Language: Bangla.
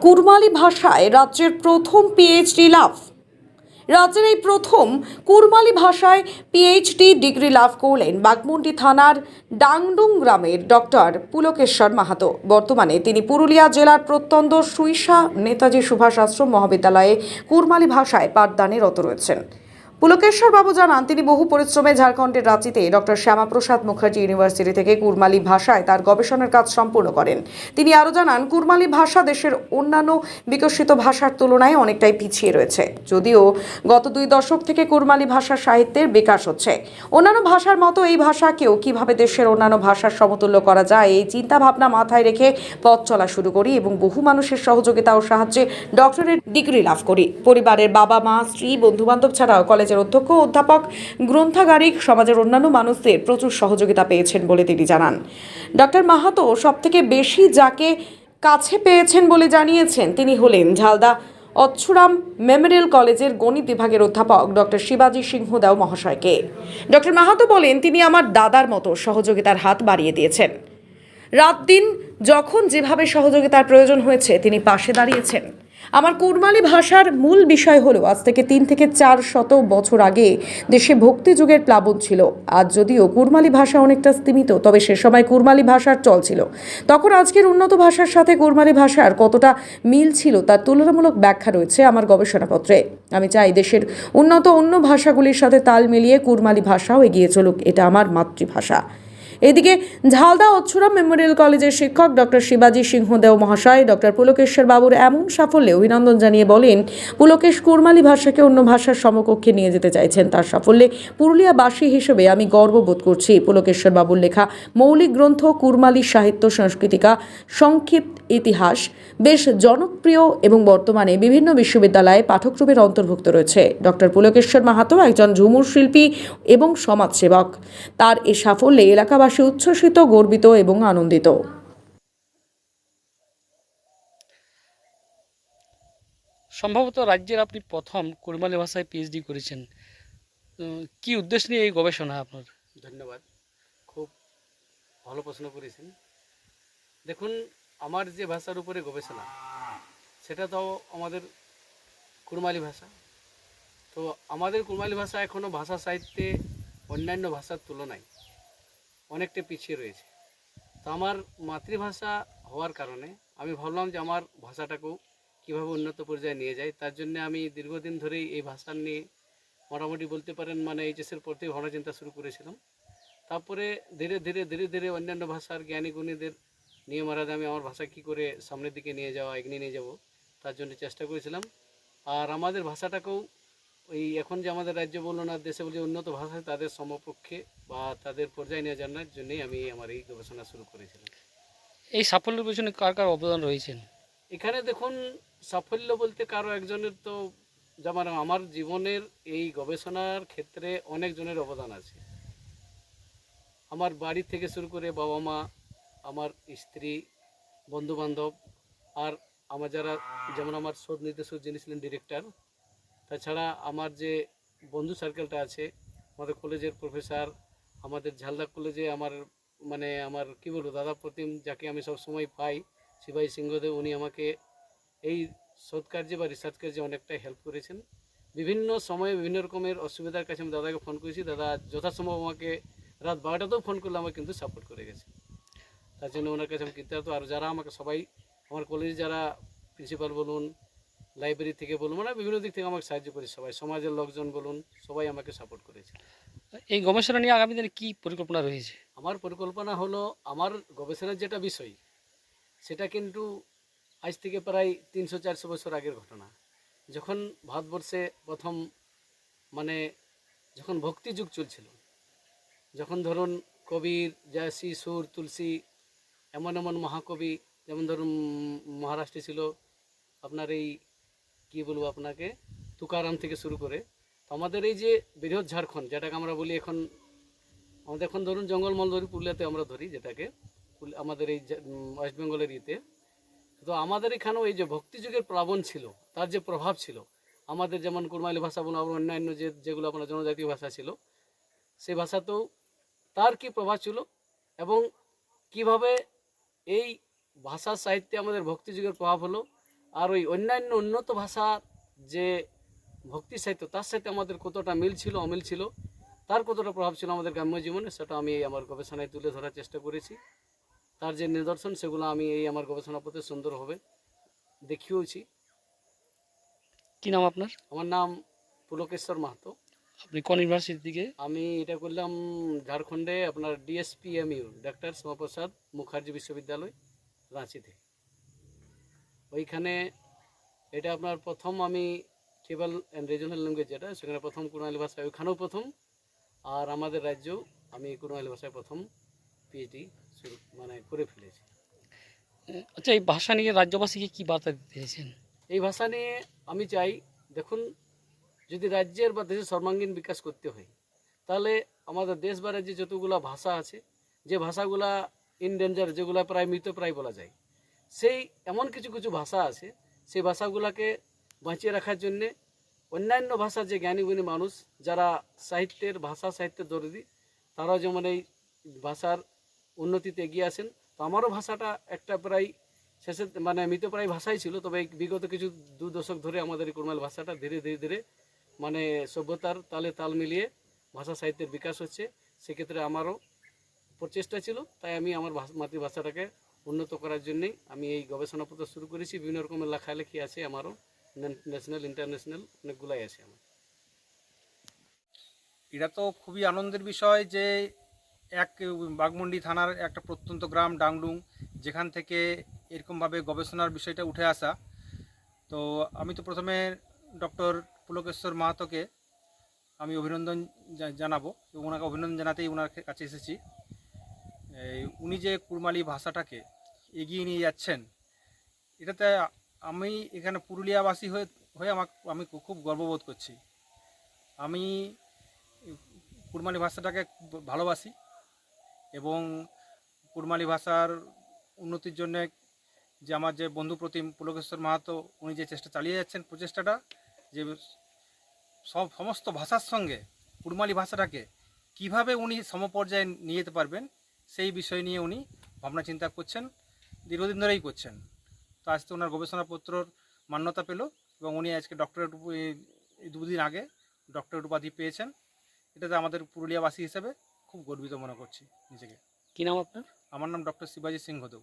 কুড়মালি ভাষায় রাজ্যের প্রথম পিএইচডি লাভ। রাজ্যের এই প্রথম কুড়মালি ভাষায় পিএইচডি ডিগ্রি লাভ করলেন বাঘমুন্ডি থানার ডাংডুং গ্রামের ডক্টর পুলকেশ্বর মাহাতো। বর্তমানে তিনি পুরুলিয়া জেলার প্রত্যন্ত সুইসা নেতাজি সুভাষ আশ্রম মহাবিদ্যালয়ে কুড়মালি ভাষায় পাঠদানে রত রয়েছেন। পুলকেশ্বর বাবু জানান, তিনি বহু পরিশ্রমে ঝাড়খণ্ডের রাঁচিতে ডক্টর শ্যামাপ্রসাদ মুখার্জি ইউনিভার্সিটি থেকে কুড়মালি ভাষায় তার গবেষণার কাজ সম্পূর্ণ করেন। তিনি আরও জানান, কুড়মালি ভাষা দেশের অন্যান্য বিকশিত ভাষার তুলনায় অনেকটাই পিছিয়ে রয়েছে। যদিও গত 2 দশক থেকে কুড়মালি ভাষা সাহিত্যের বিকাশ হচ্ছে, অন্যান্য ভাষার মতো এই ভাষাকেও কিভাবে দেশের অন্যান্য ভাষার সমতুল্য করা যায় এই চিন্তা ভাবনা মাথায় রেখে পথ চলা শুরু করি এবং বহু মানুষের সহযোগিতা ও সাহায্যে ডক্টরেট ডিগ্রি লাভ করি। পরিবারের বাবা মা, স্ত্রী, বন্ধুবান্ধব ছাড়াও কলেজের অধ্যক্ষ, অধ্যাপক, গ্রন্থাগারিক, সমাজের অন্যান্য মানুষদের প্রচুর সহযোগিতা পেয়েছেন বলে তিনি জানান। ডক্টর মাহাতো সবথেকে বেশি যাকে কাছে পেয়েছেন বলে জানিয়েছেন তিনি হলেন ঝালদা অচ্ছুরাম মেমোরিয়াল কলেজের গণিত বিভাগের অধ্যাপক ডক্টর শিবাজি সিংহদেও মহাশয়কে। ডক্টর মাহাতো বলেন, তিনি আমার দাদার মতো সহযোগিতার হাত বাড়িয়ে দিয়েছেন। রাত দিন যখন যেভাবে সহযোগিতার প্রয়োজন হয়েছে তিনি পাশে দাঁড়িয়েছেন। আমার কুড়মালি ভাষার মূল বিষয় হলো, আজ থেকে 3 থেকে 400 বছর আগে দেশে ভক্তি যুগের প্লাবন ছিল। আজ যদিও কুড়মালি ভাষা অনেকটা স্তীমিত, তবে সে সময় কুড়মালি ভাষার চল ছিল। তখন আজকের উন্নত ভাষার সাথে কুড়মালি ভাষার কতটা মিল ছিল তার তুলনামূলক ব্যাখ্যা রয়েছে আমার গবেষণাপত্রে। আমি চাই দেশের উন্নত অন্য ভাষাগুলির সাথে তাল মিলিয়ে কুড়মালি ভাষাও এগিয়ে চলুক। এটা আমার মাতৃভাষা। এদিকে ঝালদা অচ্ছুরাম মেমোরিয়াল কলেজের শিক্ষক ডক্টর শিবাজি সিংহদেও মহাশয় ডক্টর পুলকেশ্বর বাবুর এমন সাফল্যে অভিনন্দন জানিয়ে বলেন, পুলকেশ কুড়মালি ভাষাকে অন্য ভাষার সমকক্ষে নিয়ে যেতে চাইছেন। তার সাফল্যে পুরুলিয়াবাসী হিসেবে আমি গর্ববোধ করছি। পুলকেশ্বর বাবুর লেখা মৌলিক গ্রন্থ কুড়মালি সাহিত্য সংস্কৃতিকা সংক্ষিপ্ত ইতিহাস বেশ জনপ্রিয় এবং বর্তমানে বিভিন্ন বিশ্ববিদ্যালয়ে পাঠ্যক্রমের অন্তর্ভুক্ত রয়েছে। ডক্টর পুলকেশ্বর মাহাতো একজন ঝুমুর শিল্পী এবং সমাজসেবক। তার এই সাফল্যে এলাকাবাসী উচ্ছ্বসিত, গর্বিত এবং আনন্দিত। সম্ভবত রাজ্যের আপনি প্রথম কুড়মালি ভাষায় পিএইচডি করেছেন। কি উদ্দেশ্য নিয়ে এই গবেষণা আপনার? ধন্যবাদ, খুব ভালো প্রশ্ন করেছেন। দেখুন, আমার যে ভাষার উপরে গবেষণা সেটা তো আমাদের কুড়মালি ভাষা। তো আমাদের কুড়মালি ভাষা এখনও ভাষা সাহিত্যে অন্যান্য ভাষার তুলনায় অনেকটা পিছিয়ে রয়েছে। তো আমার মাতৃভাষা হওয়ার কারণে আমি ভাবলাম যে আমার ভাষাটাকেও কীভাবে উন্নত পর্যায়ে নিয়ে যায়। তার জন্য আমি দীর্ঘদিন ধরেই এই ভাষা নিয়ে মোটামুটি বলতে পারেন এইচএসের পর থেকে ভাবনা চিন্তা শুরু করেছিলাম। তারপরে ধীরে ধীরে ধীরে ধীরে অন্যান্য ভাষার জ্ঞানী গুণীদের নিয়ে মারাদে আমি আমার ভাষা কী করে সামনের দিকে নিয়ে যাওয়া, এগিয়ে নিয়ে যাব, তার জন্য চেষ্টা করেছিলাম। আর আমাদের ভাষাটাকেও ওই এখন যে আমাদের রাজ্য বলুন আর দেশে বলে উন্নত ভাষা, তাদের সমপক্ষে বা তাদের পর্যায়ে নিয়ে জানার জন্যই আমি আমার এই গবেষণা শুরু করেছিলাম। এই সাফল্যের পেছনে কার কার অবদান রয়েছেন? এখানে দেখুন, সাফল্য বলতে কারো একজনের তো, যেমন আমার জীবনের এই গবেষণার ক্ষেত্রে অনেকজনের অবদান আছে। আমার বাড়ি থেকে শুরু করে বাবা মা, আমার স্ত্রী, বন্ধুবান্ধব, আর আমার যারা, যেমন আমার শোধ নির্দেশক যিনি ছিলেন ডিরেক্টর, তাছাড়া আমার যে বন্ধু সার্কেলটা আছে, আমাদের কলেজের প্রফেসর, আমাদের ঝালদা কলেজে আমার আমার কী বলবো দাদা প্রতিম, যাকে আমি সব সময় পাই, শিবাই সিংহদেব, উনি আমাকে এই শোধ কার্যে বা রিসার্চ কার্যে অনেকটাই হেল্প করেছেন। বিভিন্ন সময়ে বিভিন্ন রকমের অসুবিধার কাছে আমি দাদাকে ফোন করেছি, দাদা যথাসম্ভব আমাকে রাত 12টাতেও ফোন করলে আমাকে কিন্তু সাপোর্ট করে গেছে। তার জন্য ওনার কাছে আমি কৃতজ্ঞ। আর যারা আমাকে সবাই, আমার কলেজে যারা প্রিন্সিপাল বলুন, লাইব্রেরি থেকে বলুন, বিভিন্ন দিক থেকে আমাকে সাহায্য করেছে, সবাই, সমাজের লোকজন বলুন, সবাই আমাকে সাপোর্ট করেছে। এই গবেষণা নিয়ে আগামী দিনে কী পরিকল্পনা রয়েছে? আমার পরিকল্পনা হলো, আমার গবেষণার যেটা বিষয় সেটা কিন্তু আজ থেকে প্রায় 300-400 বছর আগের ঘটনা। যখন ভারতবর্ষে প্রথম যখন ভক্তি যুগ চলছিল, যখন ধরুন কবির, জয়সী, সুর, তুলসী, এমন এমন মহাকবি, যেমন ধরুন মহারাষ্ট্রে ছিল আপনার এই কী বলবো আপনাকে, তুকারাম থেকে শুরু করে, তো আমাদের এই যে বৃহৎ ঝাড়খণ্ড, যেটাকে আমরা বলি এখন, আমাদের এখন ধরুন জঙ্গলমল ধরি, পুরুলিয়াতে আমরা ধরি যেটাকে, আমাদের এই ওয়েস্ট বেঙ্গলের ইতে, তো আমাদের এখানেও এই যে ভক্তি যুগের প্লাবন ছিল, তার যে প্রভাব ছিল, আমাদের যেমন কুড়মালি ভাষা বলুন, আবার অন্যান্য যেগুলো আপনার জনজাতীয় ভাষা ছিল, সেই ভাষাতেও তার কি প্রভাব ছিল এবং কিভাবে এই ভাষা সাহিত্যে আমাদের ভক্তি যুগের প্রভাব হলো, আর ওই অন্যান্য উন্নত ভাষা যে ভক্তি সাহিত্য তার সাথে আমাদের কতটা মিল ছিল অমিল ছিল, তার কতটা প্রভাব ছিল আমাদের গ্রাম্য জীবনে, সেটা আমি আমার গবেষণায় তুলে ধরার চেষ্টা করেছি। তার যে নিদর্শন সেগুলো আমি এই আমার গবেষণাপত্রে সুন্দরভাবে দেখিয়েছি। কি নাম আপনার? আমার নাম পুলকেশ্বর মাহাতো। আপনি কোন ইউনিভার্সিটি থেকে? আমি এটা করলাম ঝাড়খণ্ডে আপনার ডিএসপিএমইউ, ডক্টর শ্যামাপ্রসাদ মুখার্জি বিশ্ববিদ্যালয়, রাঁচি থেকে। ওইখানে এটা আপনার প্রথম আমি ট্রাইবাল অ্যান্ড রিজনাল ল্যাঙ্গুয়েজ যেটা, সেখানে প্রথম কুড়মালি ভাষায় ওইখানেও প্রথম, আর আমাদের রাজ্যেও আমি কুড়মালি ভাষায় প্রথম পিএইচডি শুরু করে ফেলেছি। আচ্ছা, এই ভাষা নিয়ে রাজ্যবাসীকে কি বার্তা দিতে চাইছেন? এই ভাষা নিয়ে আমি চাই, দেখুন, যদি রাজ্যের বা দেশের সর্বাঙ্গীন বিকাশ করতে হয়, তাহলে আমাদের দেশ বা রাজ্যে যতগুলো ভাষা আছে, যে ভাষাগুলা ইন ডেঞ্জার, যেগুলো প্রায় মৃতপ্রায় বলা যায়, সেই এমন কিছু কিছু ভাষা আছে, সেই ভাষাগুলোকে বাঁচিয়ে রাখার জন্যে অন্যান্য ভাষার যে জ্ঞানীগুণী মানুষ যারা ভাষা সাহিত্যের দরদি, তারাও যেমন এই ভাষার উন্নতিতে এগিয়ে আসেন। তো আমারও ভাষাটা একটা প্রায় শেষে মৃতপ্রায় ভাষাই ছিল, তবে এই বিগত কিছু 2 দশক ধরে আমাদের এই কুড়মালি ভাষাটা ধীরে ধীরে ধীরে সভ্যতার তালে তাল মিলিয়ে ভাষা সাহিত্যের বিকাশ হচ্ছে। সেক্ষেত্রে আমারও প্রচেষ্টা ছিল, তাই আমি আমার মাতৃভাষাটাকে উন্নত করার জন্যই আমি এই গবেষণাপত্র শুরু করেছি। বিভিন্ন রকমের লেখালেখি আছে আমারও, ন্যাশনাল ইন্টারন্যাশনাল অনেকগুলাই আছে আমার। এটা তো খুবই আনন্দের বিষয় যে এক বাঘমুন্ডি থানার একটা প্রত্যন্ত গ্রাম ডাংডুং, যেখান থেকে এরকমভাবে গবেষণার বিষয়টা উঠে আসা। তো আমি তো প্রথমে ডক্টর পুলকেশ্বর মাহাতোকে আমি অভিনন্দন জানাবো, এবং ওনাকে অভিনন্দন জানাতেই ওনার কাছে এসেছি। উনি যে কুড়মালি ভাষাটাকে এগিয়ে নিয়ে যাচ্ছেন, এটাতে আমি এখানে পুরুলিয়াবাসী হয়ে আমি খুব গর্ববোধ করছি। আমি কুড়মালি ভাষাটাকে ভালোবাসি, এবং কুড়মালি ভাষার উন্নতির জন্য যে আমার যে বন্ধু প্রতিম পুলকেশ্বর মাহাতো, উনি যে চেষ্টা চালিয়ে যাচ্ছেন, প্রচেষ্টাটা যে সমস্ত ভাষার সঙ্গে কুড়মালি ভাষাটাকে কিভাবে উনি সমপর্যায়ে নিয়ে যেতে পারবেন, সেই বিষয় নিয়ে উনি ভাবনা চিন্তা করছেন, দীর্ঘদিন ধরেই করছেন। তো আজকে ওনার গবেষণাপত্রর মান্যতা পেল, এবং উনি আজকে ডক্টরেট 2 দিন আগে ডক্টরেট উপাধি পেয়েছেন। এটাতে আমাদের পুরুলিয়াবাসী হিসেবে খুব গর্বিত মনে করছি নিজেকে। কি নাম আপনার? আমার নাম ডক্টর শিবাজি সিংহ দেব।